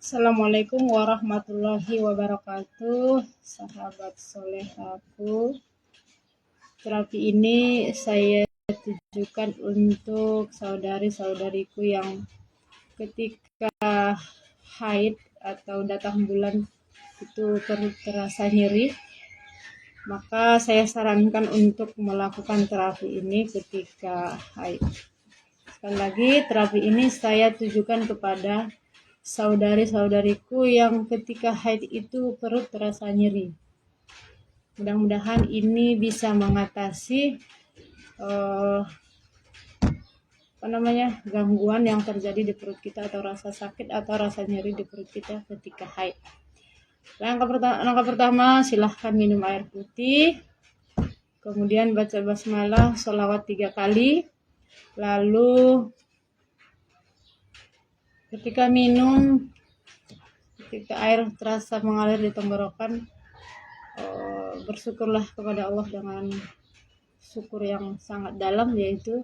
Assalamualaikum warahmatullahi wabarakatuh, sahabat soleh aku. Terapi ini saya tujukan untuk saudari-saudariku yang ketika haid atau datang bulan itu perut terasa nyeri. Maka saya sarankan untuk melakukan terapi ini ketika haid. Sekali lagi, terapi ini saya tujukan kepada saudari-saudariku yang ketika haid itu perut terasa nyeri. Mudah-mudahan ini bisa mengatasi gangguan yang terjadi di perut kita atau rasa sakit atau rasa nyeri di perut kita ketika haid. Langkah pertama, silahkan minum air putih, kemudian baca basmalah, sholawat 3 kali, lalu ketika minum, ketika air terasa mengalir di tenggorokan, bersyukurlah kepada Allah dengan syukur yang sangat dalam, yaitu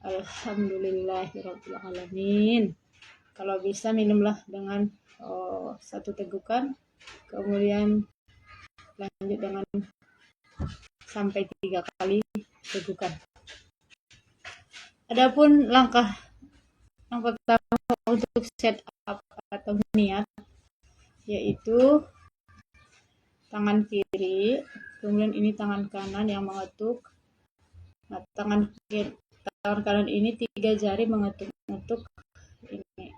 Alhamdulillahirabbil alamin. Kalau bisa minumlah dengan 1 tegukan, kemudian lanjut dengan sampai 3 kali tegukan. Adapun langkah yang pertama untuk set up atau niat, yaitu tangan kiri, kemudian ini tangan kanan yang mengetuk. Nah, tangan kanan ini 3 jari mengetuk ini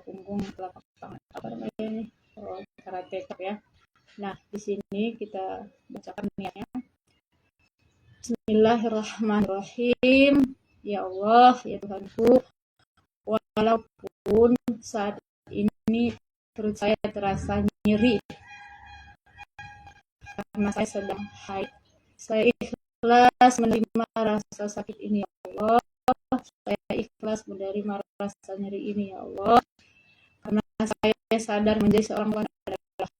punggung telapak tangan, karate cup ya. Nah, di sini kita bacakan niatnya. Bismillahirrahmanirrahim. Ya Allah, ya Tuhanku, walaupun saat ini perut saya terasa nyeri karena saya sedang haid, saya ikhlas menerima rasa sakit ini ya Allah. Saya ikhlas menerima rasa nyeri ini ya Allah, karena saya sadar menjadi seorang wanita adalah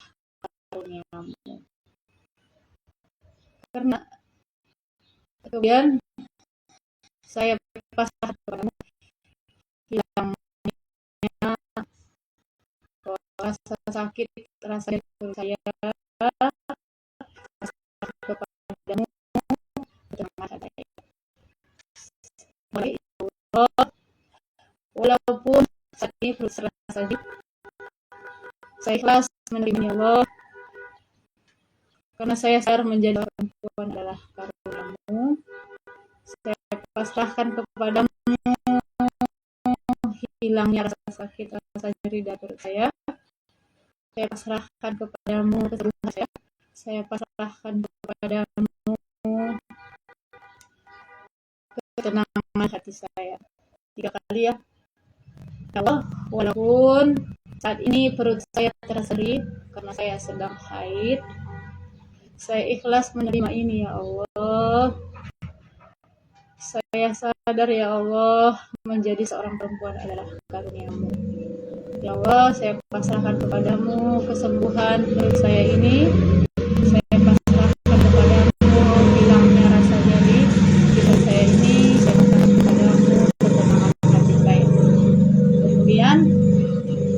karunia-Mu. Karena kemudian saya pasrah kepadamu hilangnya rasa sakit, rasa perut saya, kepadamu dengan adanya. Walaupun saat ini perut terasa sakit, saya ikhlas menerima ya Allah, karena saya sadar menjadi perempuan adalah karunia-Mu. Saya pasrahkan kepadamu hilangnya rasa sakit, rasa nyeri dari perut saya. Saya pasrahkan kepadamu kesembuhan saya. Saya pasrahkan kepadamu ketenangan hati saya. 3 kali ya. Ya Allah, walaupun saat ini perut saya terasa nyeri karena saya sedang haid, saya ikhlas menerima ini ya Allah. Saya sadar ya Allah, menjadi seorang perempuan adalah karunia-Mu. Ya Allah, saya pasrahkan kepadamu kesembuhan perut saya ini. Saya pasrahkan kepadamu hilangnya rasa nyeri di perut saya ini. Saya pasrahkan kepadamu ketenangan hati saya. Kemudian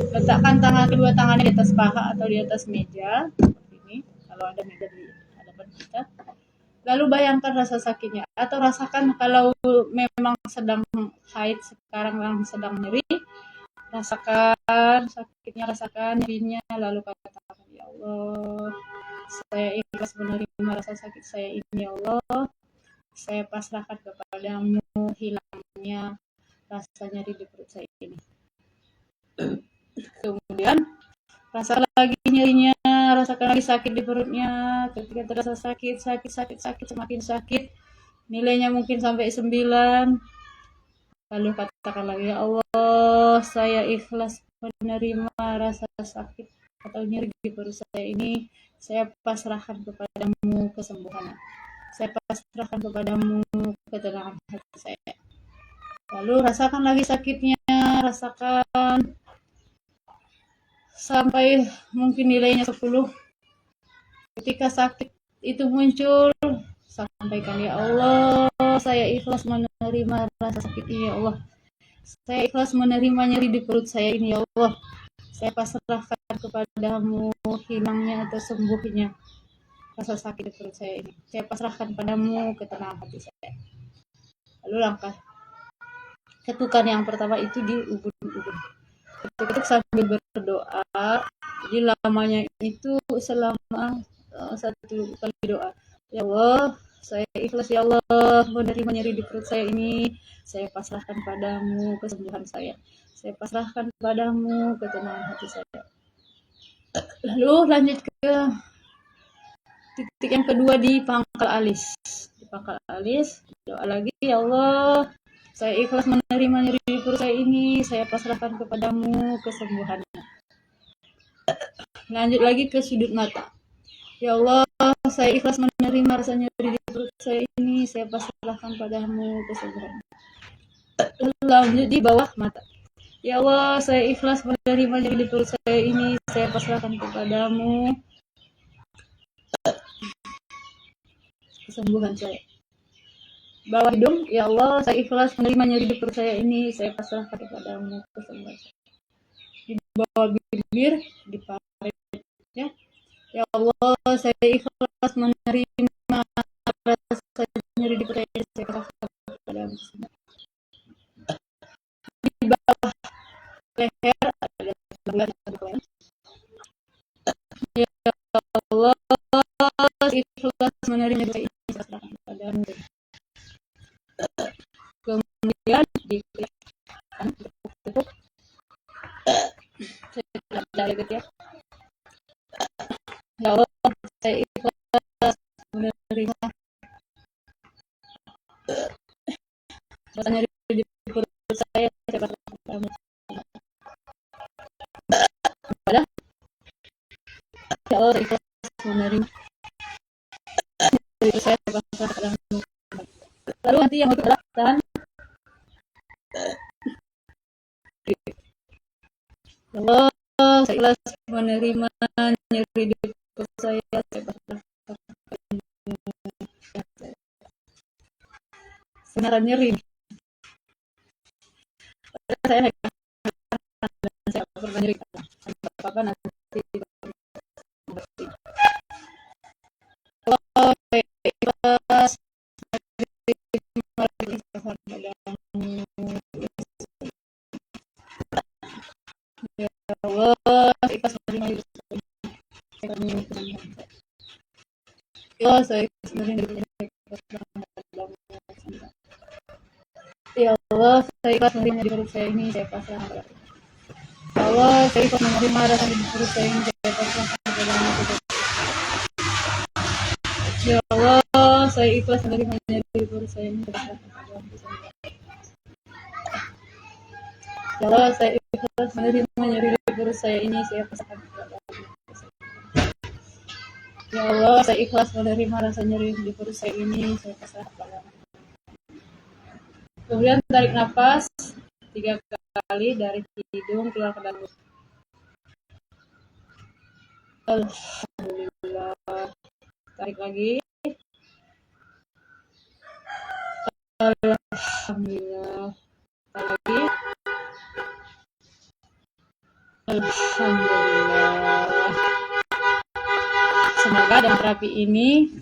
letakkan kedua tangannya di atas paha atau di atas meja seperti ini, kalau ada meja di hadapan kita. Lalu bayangkan rasa sakitnya, atau rasakan kalau memang sedang haid sekarang yang sedang nyeri, rasakan sakitnya, rasakan nyerinya, lalu katakan ya Allah, saya ikhlas menerima rasa sakit saya ini ya Allah. Saya pasrahkan kepadamu hilangnya rasa nyeri di perut saya ini. Kemudian rasakan lagi nyerinya, rasakan lagi sakit di perutnya. Ketika terasa sakit, semakin sakit, nilainya mungkin sampai 9. Lalu katakan lagi ya Allah, saya ikhlas menerima rasa sakit atau nyeri di perut saya ini. Saya pasrahkan kepadamu kesembuhan. Saya pasrahkan kepadamu ketenangan hati saya. Lalu rasakan lagi sakitnya, rasakan sampai mungkin nilainya 10. Ketika sakit itu muncul, sampaikan ya Allah, saya ikhlas menerima rasa sakit ini ya Allah. Saya ikhlas menerima nyeri di perut saya ini ya Allah. Saya pasrahkan kepadamu hilangnya atau sembuhnya rasa sakit di perut saya ini. Saya pasrahkan padamu ketenangan hati saya. Lalu langkah ketukan yang pertama itu di ubun-ubun. Ketuk sambil berdoa. Jadi lamanya itu selama satu kali doa. Ya Allah, saya ikhlas ya Allah menerima nyeri di perut saya ini. Saya pasrahkan padamu kesembuhan saya. Saya pasrahkan padamu ketenangan hati saya. Lalu lanjut ke titik yang kedua di pangkal alis. Di pangkal alis, doa lagi, ya Allah, saya ikhlas menerima nyeri di perut saya ini. Saya pasrahkan kepadamu kesembuhannya. Lanjut lagi ke sudut mata. Ya Allah, saya ikhlas menerima rasa nyeri di perut saya ini. Saya pasrahkan padamu kesembuhannya. Lanjut di bawah mata. Ya Allah, saya ikhlas menerima nyeri di perut saya ini. Saya pasrahkan kepadamu kesembuhan saya. Bawah hidung, ya Allah, saya ikhlas menerima nyeri di perut saya ini. Saya pasrahkan kepadamu kesembuhan saya. Di bawah bibir, di paritnya, ya Allah, saya ikhlas menerima rasa nyeri di perut saya ini. Saya pasrahkan kepadamu kesembuhan. Di bawah leher ada bulan ya Allah, ikhlas menerima nyeri ini. Saya pasrahkan kepadamu. Kemudian di tepuk saya tidak ya. Ya Allah, saya ikhlas menerima rasa nyeri di perut saya pasrahkan kepadamu. Ya Allah, ikhlas menerima nyeri saya pasrahkan kepadamu. Lalu nanti yang adalah tahan. Ya Allah, saya ikhlas menerima nyeri di perut saya pasrahkan kepadamu. Sebenarnya nyeri. Saya pernah nyeri. Apa nanti? Oh, ikhlas ya Allah, ikhlas menerima ya saya ikhlas menerima ya Allah, saya ikhlas menerima di perut saya ini. Saya pasrahkan. Ya Allah, saya ikhlas menerima rasa di perut saya ini. Saya pasrahkan kepadamu. Ya Allah, saya ikhlas menerima di perut saya ini. Ya Allah, saya ikhlas menerima nyeri di perut saya ini. Saya pasrahkan kepadamu. Ya Allah, saya ikhlas menerima rasa nyeri di perut saya ini. Saya pasrahkan kepadamu. Kemudian tarik nafas 3 kali dari hidung keluar ke dalam. Alhamdulillah. Tarik lagi. Alhamdulillah. Tarik lagi. Alhamdulillah. Semoga dengan terapi ini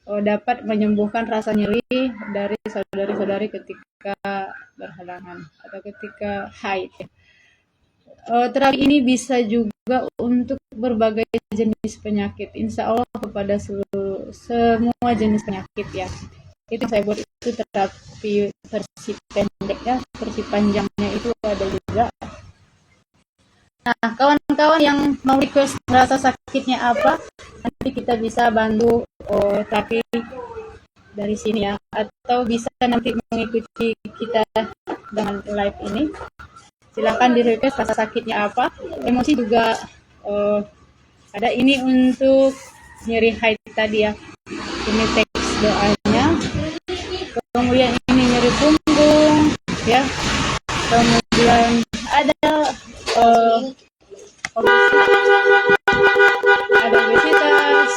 dapat menyembuhkan rasa nyeri dari saudari-saudari ketika berhalangan atau ketika haid. Terapi ini bisa juga untuk berbagai jenis penyakit. Insya Allah kepada semua jenis penyakit ya. Itu saya buat itu terapi versi pendek ya, versi panjangnya itu ada juga. Nah, kawan-kawan yang mau request rasa sakitnya apa, nanti kita bisa bantu terapi dari sini ya, atau bisa nanti mengikuti kita dengan live ini. Silakan di request rasa sakitnya apa. Emosi juga ada ini untuk nyeri haid tadi ya. Ini teks doanya. Kemudian ini nyeri punggung ya. Kemudian ada obesitas,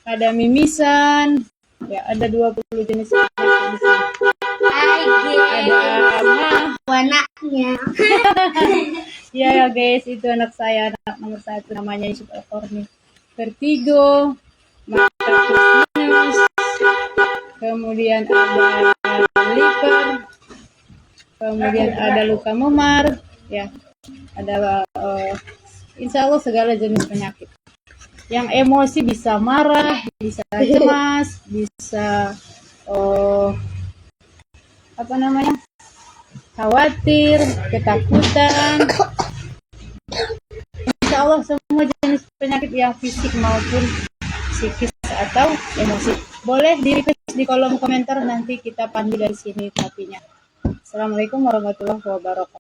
ada mimisan, ya ada 20 jenis penyakit di sini. Ada warnanya. Iya ya guys, itu anak saya, anak nomor 1 namanya Yusuf Al-Qarni. Vertigo, mata plus minus, kemudian ada liver, kemudian ada luka memar, ya, ada insya Allah segala jenis penyakit. Yang emosi bisa marah, bisa cemas, bisa apa namanya, khawatir, ketakutan. Insya Allah semua jenis penyakit yang fisik maupun psikis atau emosi. Boleh di request di kolom komentar, nanti kita pandu dari sini terapinya. Assalamualaikum warahmatullahi wabarakatuh.